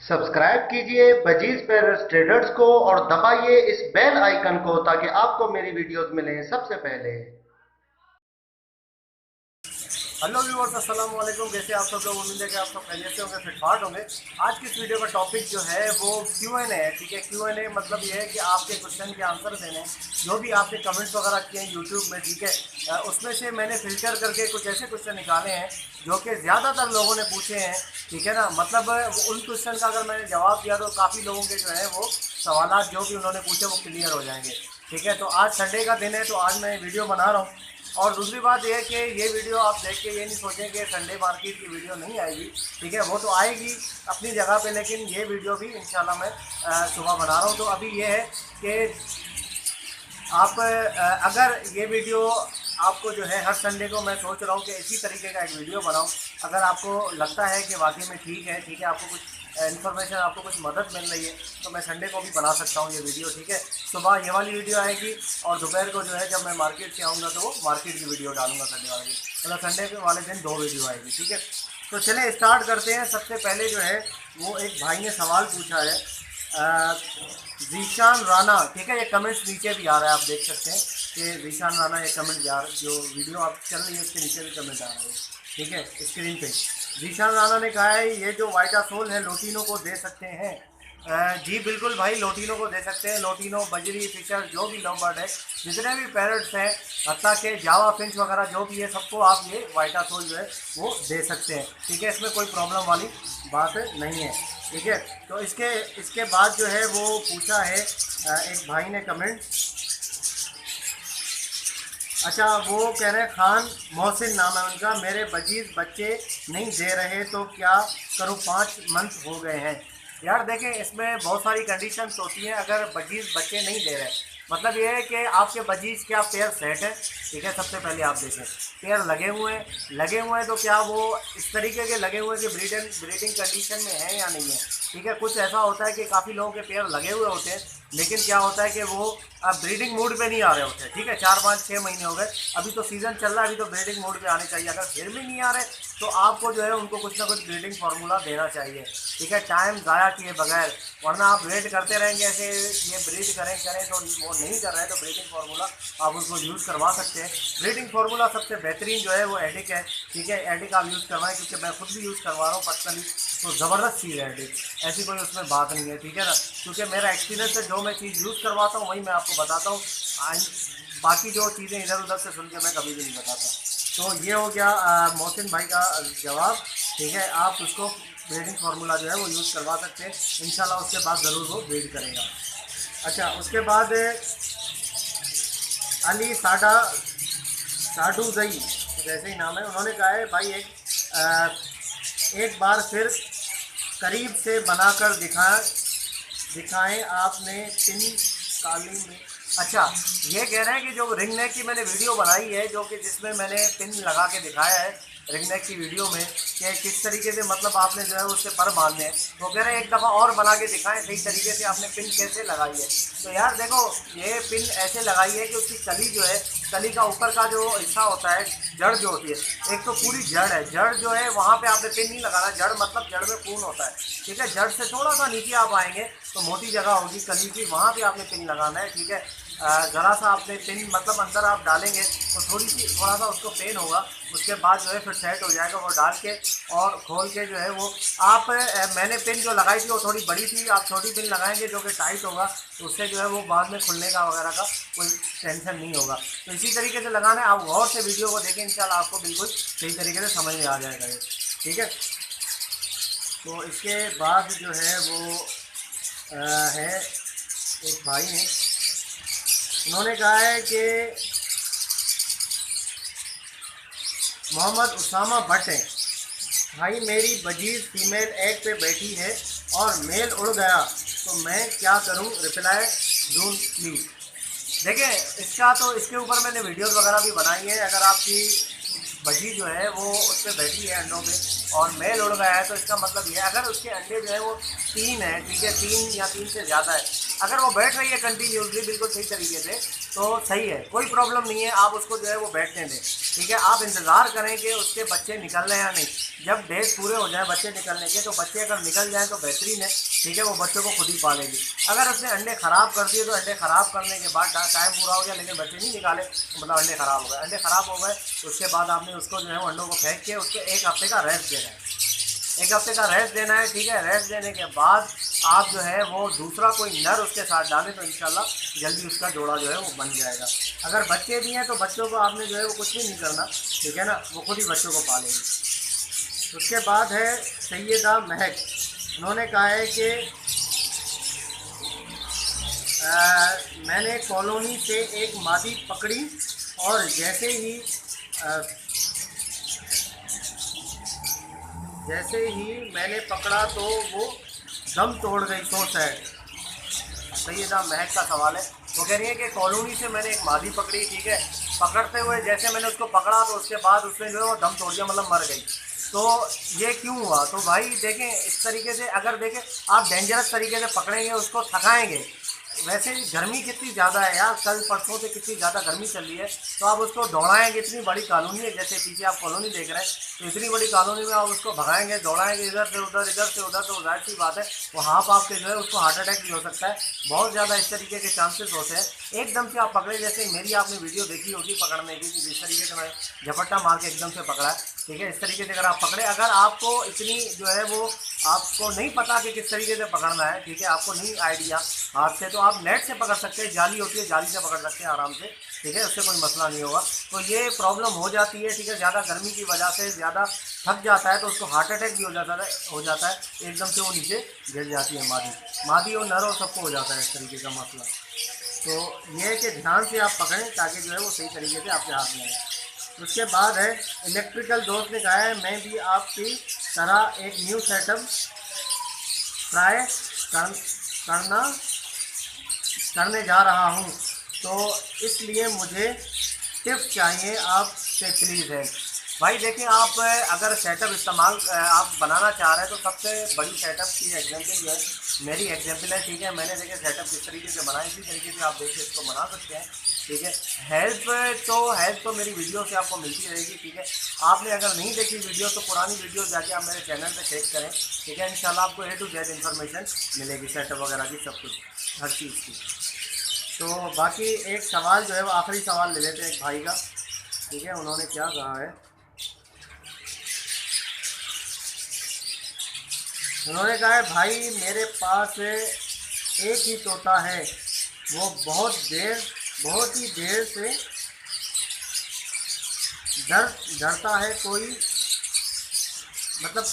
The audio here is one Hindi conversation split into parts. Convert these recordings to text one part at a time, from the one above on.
सब्सक्राइब कीजिए बजीज पैरेट्स ट्रेडर्स को और दबाइए इस बेल आइकन को ताकि आपको मेरी वीडियोस मिलें सबसे पहले। हेलो व्यूअर्स, अस्सलाम वालेकुम। कैसे आप सब लोग? उम्मीद है कि आप सब खैरियत से होंगे, फिटफाट होंगे। आज की इस वीडियो का टॉपिक जो है वो Q&A है। ठीक है, Q&A मतलब ये है कि आपके क्वेश्चन के आंसर देने, जो भी आपने कमेंट्स वगैरह किए हैं यूट्यूब में। ठीक है, उसमें से मैंने फिल्टर करके कुछ ऐसे क्वेश्चन निकाले हैं जो कि ज़्यादातर लोगों ने पूछे हैं। ठीक है ना, मतलब उन क्वेश्चन का अगर मैंने जवाब दिया तो काफ़ी लोगों के जो है वो सवाल जो भी उन्होंने पूछे वो क्लियर हो जाएंगे। ठीक है, तो आज संडे का दिन है तो आज मैं वीडियो बना रहा हूँ। और दूसरी बात यह है कि ये वीडियो आप देख के ये नहीं सोचें कि संडे मार्केट की वीडियो नहीं आएगी। ठीक है, वो तो आएगी अपनी जगह पे, लेकिन ये वीडियो भी इंशाल्लाह मैं सुबह बना रहा हूँ। तो अभी ये है कि आप अगर ये वीडियो आपको जो है हर संडे को मैं सोच रहा हूँ कि इसी तरीके का एक वीडियो बनाऊँ। अगर आपको लगता है कि वाकई में ठीक है, आपको कुछ इन्फॉर्मेशन, आपको कुछ मदद मिल रही है, तो मैं संडे को भी बना सकता हूँ ये वीडियो। ठीक है, सुबह ये वाली वीडियो आएगी और दोपहर को जो है जब मैं मार्केट से आऊँगा तो वो मार्केट की वीडियो डालूंगा संडे वाले दिन। मतलब संडे वाले दिन 2 वीडियो आएगी। ठीक है, तो चले स्टार्ट करते हैं। सबसे पहले जो है वो एक भाई ने सवाल पूछा है, जीशान राना। ठीक है, ये कमेंट्स नीचे भी आ रहा है, आप देख सकते हैं कि जीशान राना ये कमेंट जो वीडियो आप चल रही है उसके नीचे भी कमेंट आ रहा है। ठीक है, स्क्रीन पे जीशान राना ने कहा है ये जो वाइटासोल है लोटिनो को दे सकते हैं। जी बिल्कुल भाई, लोटिनो को दे सकते हैं। लोटिनो, बजरी, फिशर, जो भी लव बर्ड है, जितने भी पैरट्स हैं, हत्ता के जावा फिंच वगैरह जो भी है, सबको आप ये वाइटासोल जो है वो दे सकते हैं। ठीक है, इसमें कोई प्रॉब्लम वाली बात नहीं है। ठीक है, तो इसके बाद जो है वो पूछा है एक भाई ने कमेंट। अच्छा, वो कह रहे हैं खान मोहसिन नाम है उनका, मेरे बजीज बच्चे नहीं दे रहे तो क्या करूं, 5 मंथ हो गए हैं। यार देखें, इसमें बहुत सारी कंडीशंस होती हैं। अगर बजीज बच्चे नहीं दे रहे, मतलब ये है कि आपके बजीज क्या पेयर सेट है। ठीक है, सबसे पहले आप देखें पेयर लगे हुए हैं तो क्या वो इस तरीके के लगे हुए हैं कि ब्रीडिंग कंडीशन में है या नहीं है। ठीक है, कुछ ऐसा होता है कि काफ़ी लोगों के पेयर लगे हुए होते हैं, लेकिन क्या होता है कि वो अब ब्रीडिंग मूड पे नहीं आ रहे होते। ठीक है, 4-5-6 महीने हो गए, अभी तो सीज़न चल रहा है, अभी तो ब्रीडिंग मूड पे आने चाहिए। अगर फिर भी नहीं आ रहे तो आपको जो है उनको कुछ ना कुछ ब्रीडिंग फार्मूला देना चाहिए। ठीक है, टाइम ज़ाया किए बगैर, वरना आप वेट करते रहेंगे ऐसे ये ब्रीड करें तो वो नहीं कर रहे हैं तो ब्रीडिंग फार्मूला आप उनको यूज़ करवा सकते हैं। ब्रीडिंग फार्मूला सबसे बेहतरीन जो है वो एडिक है। ठीक है, एडिक आप यूज़ करवाएं, क्योंकि मैं खुद भी यूज़ करवा रहा हूँ पर्सनली, तो ज़बरदस्त चीज़ है एडिक, ऐसी कोई उसमें बात नहीं है। ठीक है ना, क्योंकि मेरा एक्सपीरियंस है, जो मैं चीज़ यूज़ करवाता हूँ वही मैं आपको बताता हूँ। बाकी जो चीज़ें इधर उधर से सुन के मैं कभी भी नहीं बताता। तो ये हो गया मोहसिन भाई का जवाब। ठीक है, आप उसको ब्रीडिंग फार्मूला जो है वो यूज़ करवा सकते हैं, इंशाल्लाह उसके बाद ज़रूर वो ब्रीड करेगा। अच्छा, उसके बाद अली साडू जई, जैसे ही नाम है, उन्होंने कहा है भाई एक बार फिर करीब से बनाकर दिखाएं आपने पिन काली में। अच्छा, ये कह रहे हैं कि जो रिंग नेक की मैंने वीडियो बनाई है, जो कि जिसमें मैंने पिन लगा के दिखाया है रिंग नेक की वीडियो में कि किस तरीके से मतलब आपने जो है उसके पर बांधने हैं, वो कह रहे हैं एक दफ़ा और बना के दिखाएं सही तरीके से आपने पिन कैसे लगाई है। तो यार देखो, ये पिन ऐसे लगाई है कि उसकी कली जो है, कली का ऊपर का जो हिस्सा होता है, जड़ जो होती है, एक तो पूरी जड़ है, जड़ जो है वहाँ पे आपने पिन नहीं लगाना। जड़ मतलब जड़ में खून होता है। ठीक है, जड़ से थोड़ा सा नीचे आप आएंगे तो मोटी जगह होगी कली की, वहाँ पे आपने पिन लगाना है। ठीक है, ज़रा सा आपने पिन मतलब अंदर आप डालेंगे तो थोड़ा सा उसको पेन होगा, उसके बाद जो है फिर सेट हो जाएगा। वो डाल के और खोल के जो है वो आप मैंने पिन जो लगाई थी वो थोड़ी बड़ी थी, आप छोटी पिन लगाएंगे जो कि टाइट होगा, तो उससे जो है वो बाद में खुलने का वगैरह का कोई टेंशन नहीं होगा। तो इसी तरीके से लगाना है। आप गौर से वीडियो को देखें, इंशाल्लाह आपको बिल्कुल सही तरीके से समझ में आ जाएगा ये। ठीक है, तो इसके बाद जो है वो है एक भाई ने, उन्होंने कहा है कि मोहम्मद उसामा भट्ट है, भाई मेरी बजीज फीमेल एग पे बैठी है और मेल उड़ गया तो मैं क्या करूं, रिप्लाई डून प्लीज। देखिए, इसका तो इसके ऊपर मैंने वीडियोस वगैरह भी बनाई है। अगर आपकी बजी जो है वो उस पर बैठी है अंडों पे और मेल उड़ गया है तो इसका मतलब ये है, अगर उसके अंडे जो है वो 3 है, ठीक है, 3 या 3 से ज़्यादा है, अगर वो बैठ रही है कंटिन्यूसली बिल्कुल सही तरीके से तो सही है, कोई प्रॉब्लम नहीं है, आप उसको जो है वो बैठने दें। ठीक है। आप इंतज़ार करें कि उसके बच्चे निकल रहे हैं या नहीं। जब डेज पूरे हो जाए बच्चे निकलने के, तो बच्चे अगर निकल जाएँ तो बेहतरीन है, ठीक है, वो बच्चों को खुद ही पालेगी। अगर उसने अंडे ख़राब कर दिए तो अंडे ख़राब करने के बाद टाइम पूरा हो गया लेकिन बच्चे नहीं निकाले, तो मतलब अंडे ख़राब हो गए। अंडे ख़राब हो गए तो उसके बाद आपने उसको जो है अंडों को फेंक के उसको 1 हफ्ते का रेस्ट देना है। 1 हफ्ते का रेस्ट देना है, ठीक है। रेस्ट देने के बाद आप जो है वो दूसरा कोई नर उसके साथ डालें तो इंशाल्लाह जल्दी उसका जोड़ा जो है वो बन जाएगा। अगर बच्चे भी हैं तो बच्चों को आपने जो है वो कुछ भी नहीं करना, ठीक है ना, वो खुद ही बच्चों को पालेगी। उसके बाद है सैयदा महक। उन्होंने कहा है कि मैंने कॉलोनी से एक मादी पकड़ी और जैसे ही मैंने पकड़ा तो वो दम तोड़ गई। So sad. सैयदा महक का सवाल है। वो कह रही है कि कॉलोनी से मैंने एक मादी पकड़ी, ठीक है, पकड़ते हुए जैसे मैंने उसको पकड़ा तो उसके बाद उसने जो है वो दम तोड़ दिया, मतलब मर गई। तो ये क्यों हुआ? तो भाई देखें, इस तरीके से अगर देखें आप डेंजरस तरीके से पकड़ेंगे, उसको थकाएंगे। वैसे गर्मी कितनी ज़्यादा है यार, कल परसों से कितनी ज़्यादा गर्मी चल रही है, तो आप उसको दौड़ाएंगे। इतनी बड़ी कॉलोनी है, जैसे पीछे आप कॉलोनी देख रहे हैं, तो इतनी बड़ी कॉलोनी में आप उसको भगाएंगे, दौड़ाएंगे इधर से उधर, तो जाहिर सी बात है वो हाफ आपके जो है उसको हार्ट अटैक भी हो सकता है। बहुत ज़्यादा इस तरीके के चांसेस होते हैं। एकदम से आप पकड़े, जैसे मेरी आपने वीडियो देखी होगी पकड़ने की, जिस तरीके से मैं झपट्टा मार के एकदम से पकड़ा है, ठीक है। इस तरीके से अगर आप पकड़े, अगर आपको इतनी जो है वो आपको नहीं पता कि किस तरीके से पकड़ना है, ठीक है, आपको नहीं आइडिया हाथ से, तो आप नेट से पकड़ सकते हैं। जाली होती है, जाली से पकड़ सकते हैं आराम से, ठीक है, उससे कोई मसला नहीं होगा। तो ये प्रॉब्लम हो जाती है, ठीक है, ज़्यादा गर्मी की वजह से ज़्यादा थक जाता है तो उसको हार्ट अटैक भी हो जाता है एकदम से वो नीचे गिर जाती है। मादी और नर और सबको हो जाता है इस तरीके का मसला। तो ये है कि ध्यान से आप पकड़ें ताकि जो है वो सही तरीके से आपके हाथ में आए। उसके बाद है इलेक्ट्रिकल दोस्त ने कहा है मैं भी आपकी तरह एक न्यू सेटअप ट्राई करने जा रहा हूं, तो इसलिए मुझे टिप्स चाहिए आपसे प्लीज़ है। भाई देखिए, आप अगर सेटअप इस्तेमाल आप बनाना चाह रहे हैं तो सबसे बड़ी सेटअप की एग्जांपल जो है मेरी एग्जांपल है, ठीक है। मैंने देखिए सेटअप किस तरीके से बनाया, इसी तरीके से आप देखिए इसको बना सकते हैं, ठीक है। हेल्प तो मेरी वीडियो से आपको मिलती रहेगी, ठीक है। आपने अगर नहीं देखी वीडियो तो पुरानी वीडियो जाके आप मेरे चैनल पे चेक करें, ठीक है। इंशाल्लाह आपको A to Z इन्फॉर्मेशन मिलेगी सेटअप वगैरह की, सब कुछ, हर चीज़ की। तो बाकी एक सवाल जो है वो आखिरी सवाल ले लेते हैं एक भाई का, ठीक है। उन्होंने क्या कहा है, उन्होंने कहा है भाई मेरे पास एक ही तोता है, वो बहुत ही देर से डरता है। कोई मतलब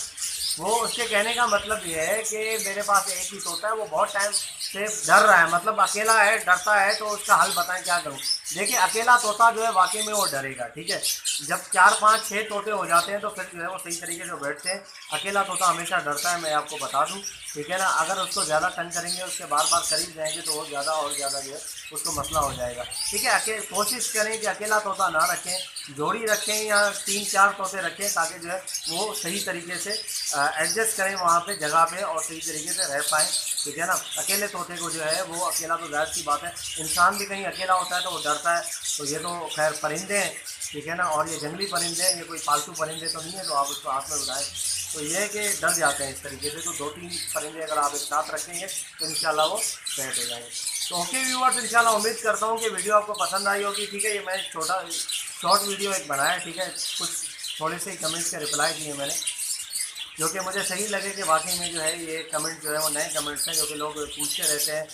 वो उसके कहने का मतलब ये है कि मेरे पास एक ही तोता है, वो बहुत टाइम से डर रहा है, मतलब अकेला है, डरता है। तो उसका हल बताएं क्या करूं? देखिए, अकेला तोता जो है वाकई में वो डरेगा, ठीक है। जब 4, 5, 6 तोते हो जाते हैं तो फिर जो है वो सही तरीके से बैठते हैं। अकेला तोता हमेशा डरता है, मैं आपको बता दूं, ठीक है ना। अगर उसको ज़्यादा तंग करेंगे, उसके बार बार करीब जाएंगे तो वो ज़्यादा और ज़्यादा जो है उसको मसला हो जाएगा, ठीक है। कोशिश करें कि अकेला तोता ना रखें, जोड़ी रखें या 3, 4 तोते रखें, ताकि जो है वो सही तरीके से एडजस्ट करें वहाँ पे जगह पे और सही तरीके से रह पाएँ, ठीक है ना। अकेले तोते को जो है वो अकेला, तो जाहिर सी बात है इंसान भी कहीं अकेला होता है तो वो डरता है। तो ये तो खैर परिंदे हैं, ठीक है ना, और ये जंगली परिंदे हैं, ये कोई पालतू परिंदे तो नहीं है, तो आप उसको हाथ में उठाएं तो ये है कि डर जाते हैं इस तरीके से। तो 2-3 परिंदे अगर आप एक साथ रखेंगे तो इंशाल्लाह वो सेट हो जाएंगे। तो ओके व्यूअर्स, इंशाल्लाह उम्मीद करता हूँ कि वीडियो आपको पसंद आई होगी, ठीक है। ये मैं शॉर्ट वीडियो एक बनाया, ठीक है। कुछ थोड़े से ही कमेंट्स के रिप्लाई दिए मैंने, जो कि मुझे सही लगे कि वाकई में जो है ये कमेंट जो है वो नए कमेंट्स हैं जो कि लोग पूछते रहते हैं,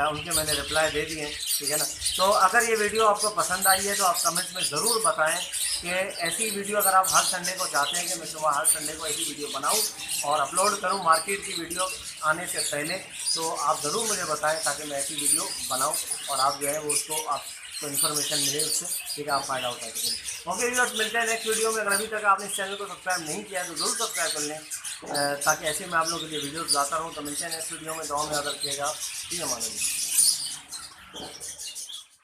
उनके मैंने रिप्लाई दे दिए, ठीक है ना। तो अगर ये वीडियो आपको पसंद आई है तो आप कमेंट्स में ज़रूर बताएं कि ऐसी वीडियो अगर आप हर संडे को चाहते हैं कि मैं सुबह हर संडे को ऐसी वीडियो बनाऊं और अपलोड करूं मार्केट की वीडियो आने से पहले, तो आप ज़रूर मुझे बताएं ताकि मैं ऐसी वीडियो बनाऊँ और आप जो है वो उसको आपको इन्फॉर्मेशन मिले उससे, ठीक है, आप फ़ायदा उठा सकें। ओके व्यूअर्स, मिलते हैं नेक्स्ट वीडियो में। अगर अभी तक आपने इस चैनल को सब्सक्राइब नहीं किया है तो ज़रूर सब्सक्राइब कर लें, ताकि ऐसे मैं आप लोगों के लिए वीडियोस लाता रहूँ। तो मिलते हैं नेक्स्ट वीडियो में, दुआ में याद रखिएगा, ठीक है, मानो जी।